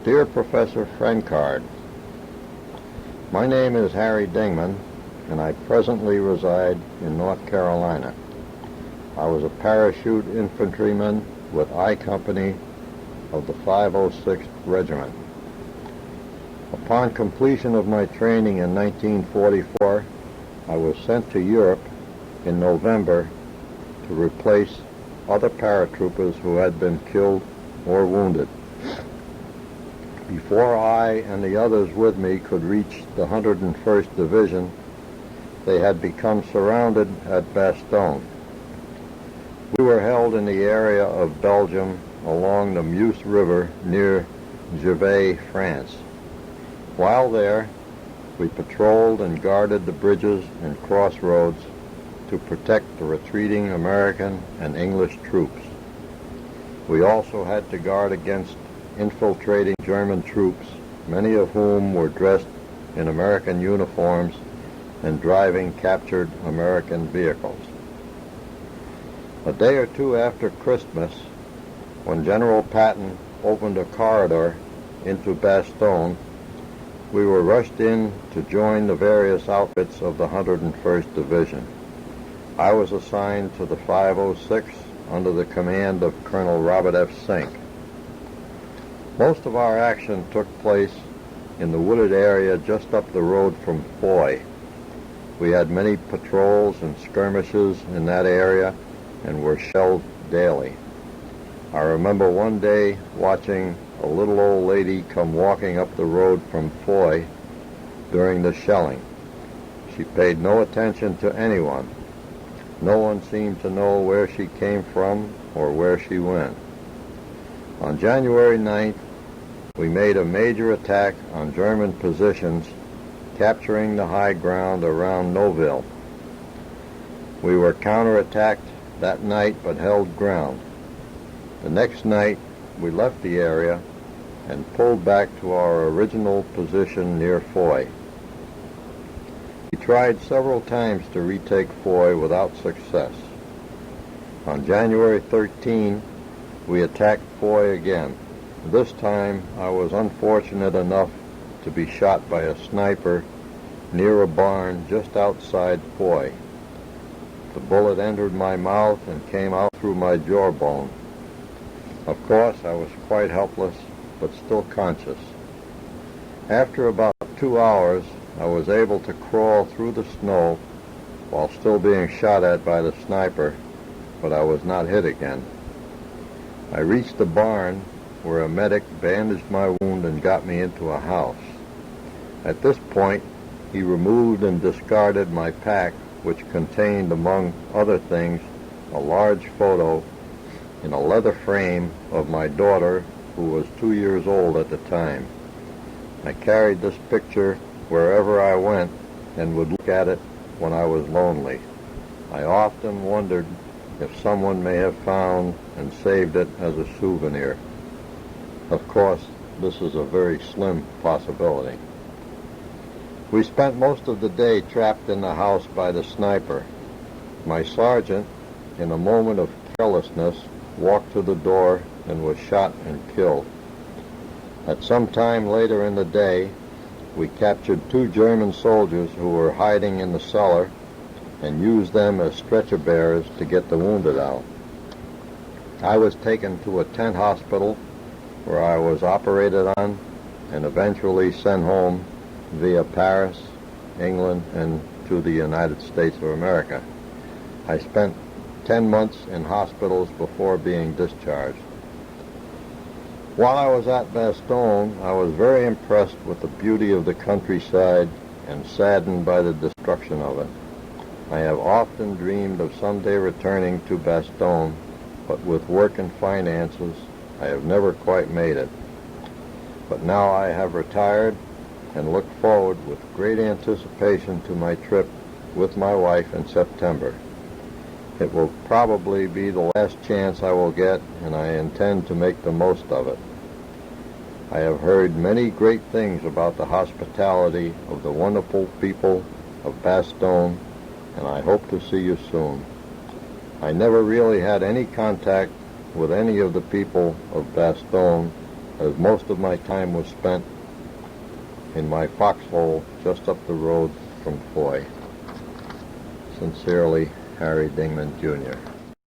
Dear Professor Friendcard, my name is Harry Dingman, and I presently reside in North Carolina. I was a parachute infantryman with I Company of the 506th Regiment. Upon completion of my training in 1944, I was sent to Europe in November to replace other paratroopers who had been killed or wounded. Before I and the others with me could reach the 101st Division, they had become surrounded at Bastogne. We were held in the area of Belgium along the Meuse River near Givet, France. While there, we patrolled and guarded the bridges and crossroads to protect the retreating American and English troops. We also had to guard against infiltrating German troops, many of whom were dressed in American uniforms and driving captured American vehicles. A day or two after Christmas, when General Patton opened a corridor into Bastogne, we were rushed in to join the various outfits of the 101st Division. I was assigned to the 506 under the command of Colonel Robert F. Sink. Most of our action took place in the wooded area just up the road from Foy. We had many patrols and skirmishes in that area and were shelled daily. I remember one day watching a little old lady come walking up the road from Foy during the shelling. She paid no attention to anyone. No one seemed to know where she came from or where she went. On January 9th, we made a major attack on German positions, capturing the high ground around Noville. We were counterattacked that night but held ground. The next night, we left the area and pulled back to our original position near Foy. We tried several times to retake Foy without success. On January 13, we attacked Foy again. This time, I was unfortunate enough to be shot by a sniper near a barn just outside Foy. The bullet entered my mouth and came out through my jawbone. Of course, I was quite helpless, but still conscious. After about 2 hours, I was able to crawl through the snow while still being shot at by the sniper, but I was not hit again. I reached the barn where a medic bandaged my wound and got me into a house. At this point, he removed and discarded my pack, which contained, among other things, a large photo in a leather frame of my daughter, who was 2 years old at the time. I carried this picture wherever I went and would look at it when I was lonely. I often wondered if someone may have found and saved it as a souvenir. Of course, this is a very slim possibility. We spent most of the day trapped in the house by the sniper. My sergeant, in a moment of carelessness, walked to the door and was shot and killed. At some time later in the day, we captured 2 German soldiers who were hiding in the cellar and used them as stretcher bearers to get the wounded out. I was taken to a tent hospital where I was operated on and eventually sent home via Paris, England, and to the United States of America. I spent 10 months in hospitals before being discharged. While I was at Bastogne, I was very impressed with the beauty of the countryside and saddened by the destruction of it. I have often dreamed of someday returning to Bastogne, but with work and finances, I have never quite made it. But now I have retired and look forward with great anticipation to my trip with my wife in September. It will probably be the last chance I will get, and I intend to make the most of it. I have heard many great things about the hospitality of the wonderful people of Bastogne, and I hope to see you soon. I never really had any contact with any of the people of Bastogne, as most of my time was spent in my foxhole just up the road from Foy. Sincerely, Harry Dingman, Jr.